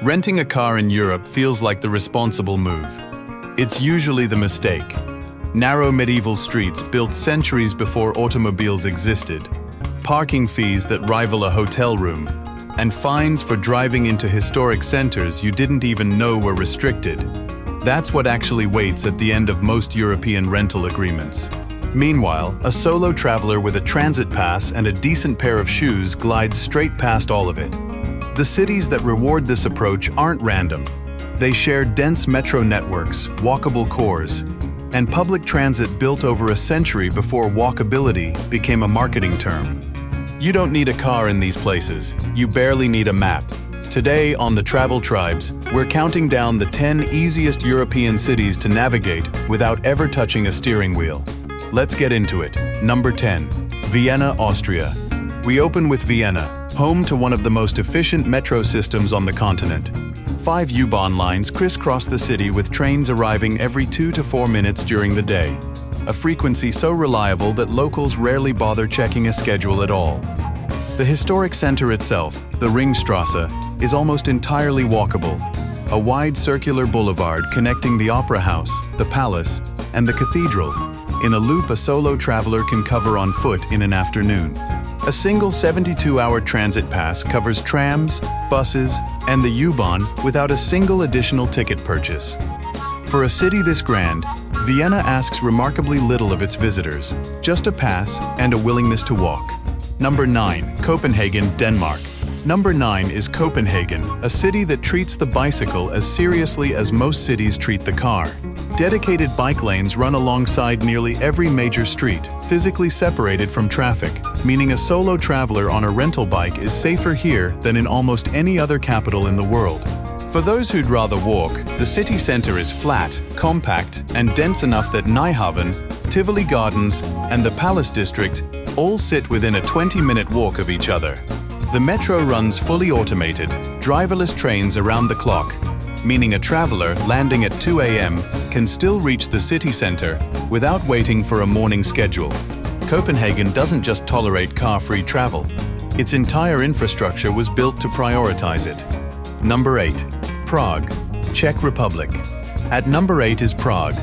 Renting a car in Europe feels like the responsible move. It's usually the mistake. Narrow medieval streets built centuries before automobiles existed, parking fees that rival a hotel room, and fines for driving into historic centers you didn't even know were restricted. That's what actually waits at the end of most European rental agreements. Meanwhile, a solo traveler with a transit pass and a decent pair of shoes glides straight past all of it. The cities that reward this approach aren't random. They share dense metro networks, walkable cores, and public transit built over a century before walkability became a marketing term. You don't need a car in these places. You barely need a map. Today on the Travel Tribes, we're counting down the 10 easiest European cities to navigate without ever touching a steering wheel. Let's get into it. Number 10. Vienna, Austria. We open with Vienna, home to one of the most efficient metro systems on the continent. 5 U-Bahn lines crisscross the city with trains arriving every 2 to 4 minutes during the day, a frequency so reliable that locals rarely bother checking a schedule at all. The historic center itself, the Ringstrasse, is almost entirely walkable, a wide circular boulevard connecting the Opera House, the Palace, and the Cathedral, in a loop a solo traveler can cover on foot in an afternoon. A single 72-hour transit pass covers trams, buses, and the U-Bahn without a single additional ticket purchase. For a city this grand, Vienna asks remarkably little of its visitors, just a pass and a willingness to walk. Number 9. Copenhagen, Denmark. Number 9 is Copenhagen, a city that treats the bicycle as seriously as most cities treat the car. Dedicated bike lanes run alongside nearly every major street, physically separated from traffic, meaning a solo traveler on a rental bike is safer here than in almost any other capital in the world. For those who'd rather walk, the city center is flat, compact, and dense enough that Nyhavn, Tivoli Gardens, and the Palace District all sit within a 20-minute walk of each other. The metro runs fully automated, driverless trains around the clock, meaning a traveler landing at 2 a.m. can still reach the city center without waiting for a morning schedule. Copenhagen doesn't just tolerate car-free travel. Its entire infrastructure was built to prioritize it. Number 8. Prague, Czech Republic. At number 8 is Prague,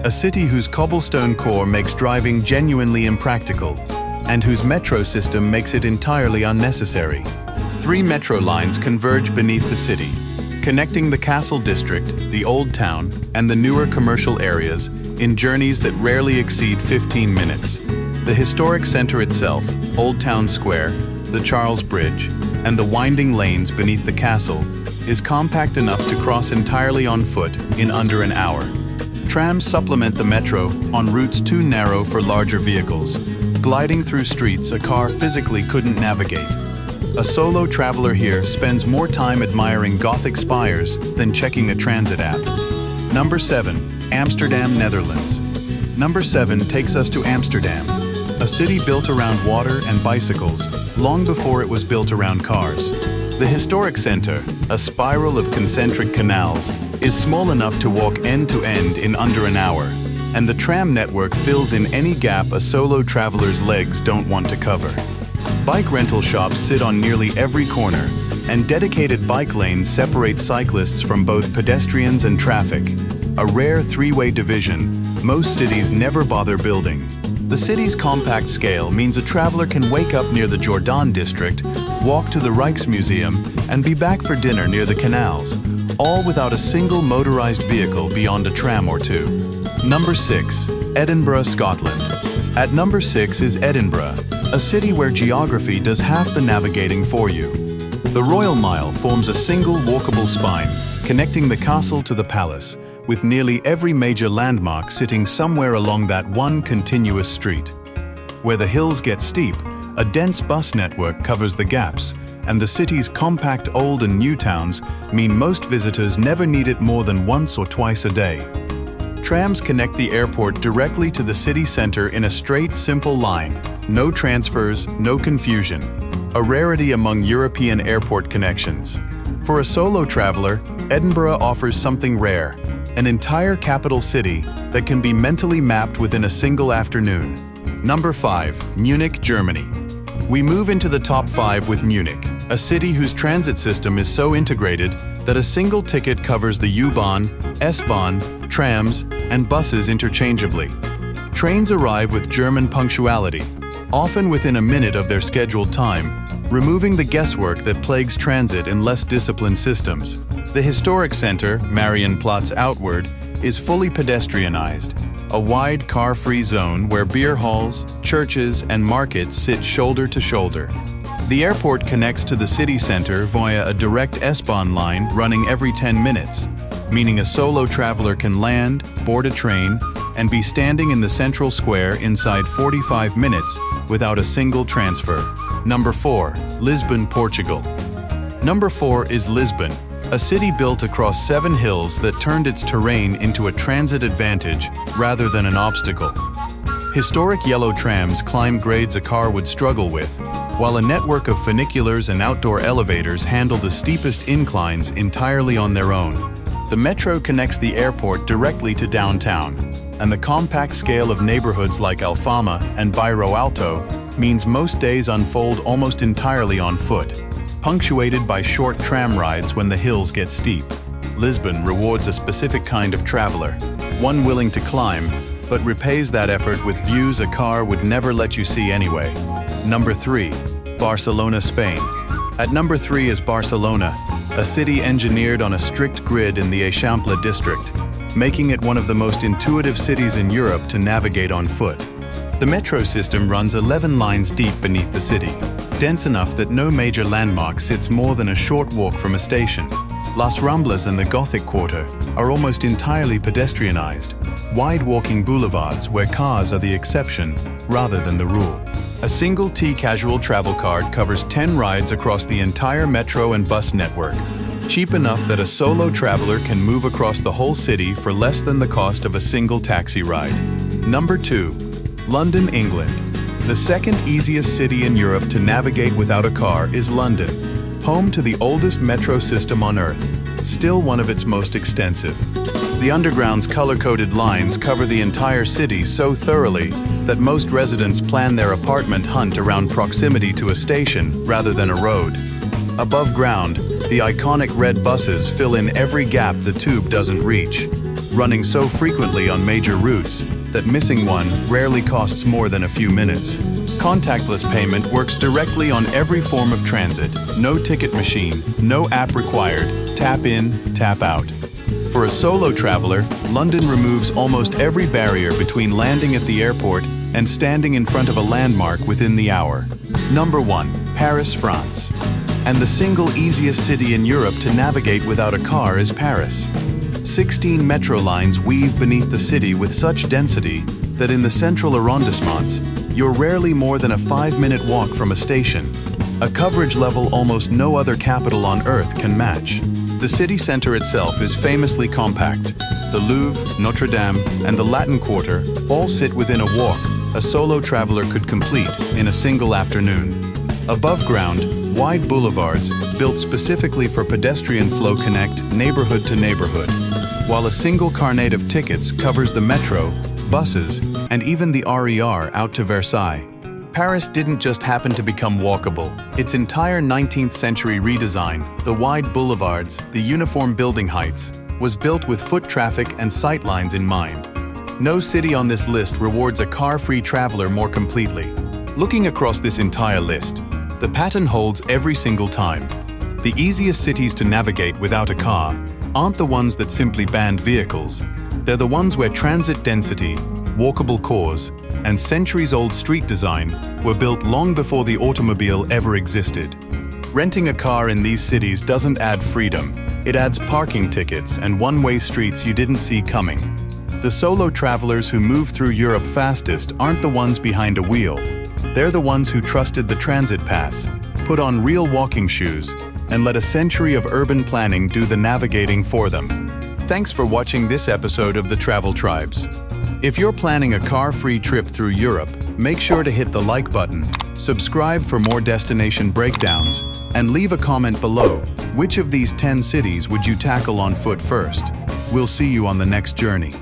a city whose cobblestone core makes driving genuinely impractical, and whose metro system makes it entirely unnecessary. 3 metro lines converge beneath the city, connecting the Castle District, the Old Town, and the newer commercial areas in journeys that rarely exceed 15 minutes. The historic center itself, Old Town Square, the Charles Bridge, and the winding lanes beneath the castle, is compact enough to cross entirely on foot in under an hour. Trams supplement the metro on routes too narrow for larger vehicles, gliding through streets a car physically couldn't navigate. A solo traveler here spends more time admiring Gothic spires than checking a transit app. Number 7. Amsterdam, Netherlands. Number 7 takes us to Amsterdam, a city built around water and bicycles long before it was built around cars. The historic center, a spiral of concentric canals, is small enough to walk end to end in under an hour, and the tram network fills in any gap a solo traveler's legs don't want to cover. Bike rental shops sit on nearly every corner, and dedicated bike lanes separate cyclists from both pedestrians and traffic, a rare 3-way division most cities never bother building. The city's compact scale means a traveler can wake up near the Jordan district, walk to the Rijksmuseum, and be back for dinner near the canals, all without a single motorized vehicle beyond a tram or two. Number 6. Edinburgh, Scotland. At number 6 is Edinburgh, a city where geography does half the navigating for you. The Royal Mile forms a single walkable spine, connecting the castle to the palace, with nearly every major landmark sitting somewhere along that one continuous street. Where the hills get steep, a dense bus network covers the gaps, and the city's compact old and new towns mean most visitors never need it more than once or twice a day. Trams connect the airport directly to the city center in a straight, simple line. No transfers, no confusion. A rarity among European airport connections. For a solo traveler, Edinburgh offers something rare, an entire capital city that can be mentally mapped within a single afternoon. Number 5. Munich, Germany. We move into the top 5 with Munich, a city whose transit system is so integrated that a single ticket covers the U-Bahn, S-Bahn, trams, and buses interchangeably. Trains arrive with German punctuality, often within a minute of their scheduled time, removing the guesswork that plagues transit in less disciplined systems. The historic center, Marienplatz outward, is fully pedestrianized, a wide car-free zone where beer halls, churches, and markets sit shoulder to shoulder. The airport connects to the city center via a direct S-Bahn line running every 10 minutes, meaning a solo traveler can land, board a train, and be standing in the central square inside 45 minutes without a single transfer. Number 4. Lisbon, Portugal. Number 4 is Lisbon, a city built across 7 hills that turned its terrain into a transit advantage rather than an obstacle. Historic yellow trams climb grades a car would struggle with, while a network of funiculars and outdoor elevators handle the steepest inclines entirely on their own. The metro connects the airport directly to downtown, and the compact scale of neighborhoods like Alfama and Bairro Alto means most days unfold almost entirely on foot, punctuated by short tram rides when the hills get steep. Lisbon rewards a specific kind of traveler, one willing to climb, but repays that effort with views a car would never let you see anyway. Number 3. Barcelona, Spain. At number 3 is Barcelona, a city engineered on a strict grid in the Eixample district, making it one of the most intuitive cities in Europe to navigate on foot. The metro system runs 11 lines deep beneath the city, dense enough that no major landmark sits more than a short walk from a station. Las Ramblas and the Gothic Quarter are almost entirely pedestrianized, wide walking boulevards where cars are the exception rather than the rule. A single T-Casual travel card covers 10 rides across the entire metro and bus network, cheap enough that a solo traveler can move across the whole city for less than the cost of a single taxi ride. Number 2. London, England. The second easiest city in Europe to navigate without a car is London, home to the oldest metro system on Earth, still one of its most extensive. The Underground's color-coded lines cover the entire city so thoroughly that most residents plan their apartment hunt around proximity to a station rather than a road. Above ground, the iconic red buses fill in every gap the tube doesn't reach, running so frequently on major routes that missing one rarely costs more than a few minutes. Contactless payment works directly on every form of transit. No ticket machine, no app required, tap in, tap out. For a solo traveler, London removes almost every barrier between landing at the airport and standing in front of a landmark within the hour. Number 1. Paris, France. And the single easiest city in Europe to navigate without a car is Paris. 16 metro lines weave beneath the city with such density that in the central arrondissements, you're rarely more than a 5-minute walk from a station, a coverage level almost no other capital on Earth can match. The city center itself is famously compact. The Louvre, Notre Dame, and the Latin Quarter all sit within a walk a solo traveler could complete in a single afternoon. Above ground, wide boulevards built specifically for pedestrian flow connect neighborhood to neighborhood, while a single carnet of tickets covers the metro, buses, and even the RER out to Versailles. Paris didn't just happen to become walkable. Its entire 19th century redesign, the wide boulevards, the uniform building heights, was built with foot traffic and sightlines in mind. No city on this list rewards a car-free traveler more completely. Looking across this entire list, the pattern holds every single time. The easiest cities to navigate without a car aren't the ones that simply banned vehicles. They're the ones where transit density, walkable cores, and centuries-old street design were built long before the automobile ever existed. Renting a car in these cities doesn't add freedom. It adds parking tickets and one-way streets you didn't see coming. The solo travelers who move through Europe fastest aren't the ones behind a wheel. They're the ones who trusted the transit pass, put on real walking shoes, and let a century of urban planning do the navigating for them. Thanks for watching this episode of The Travel Tribes. If you're planning a car-free trip through Europe, make sure to hit the like button, subscribe for more destination breakdowns, and leave a comment below. Which of these 10 cities would you tackle on foot first? We'll see you on the next journey.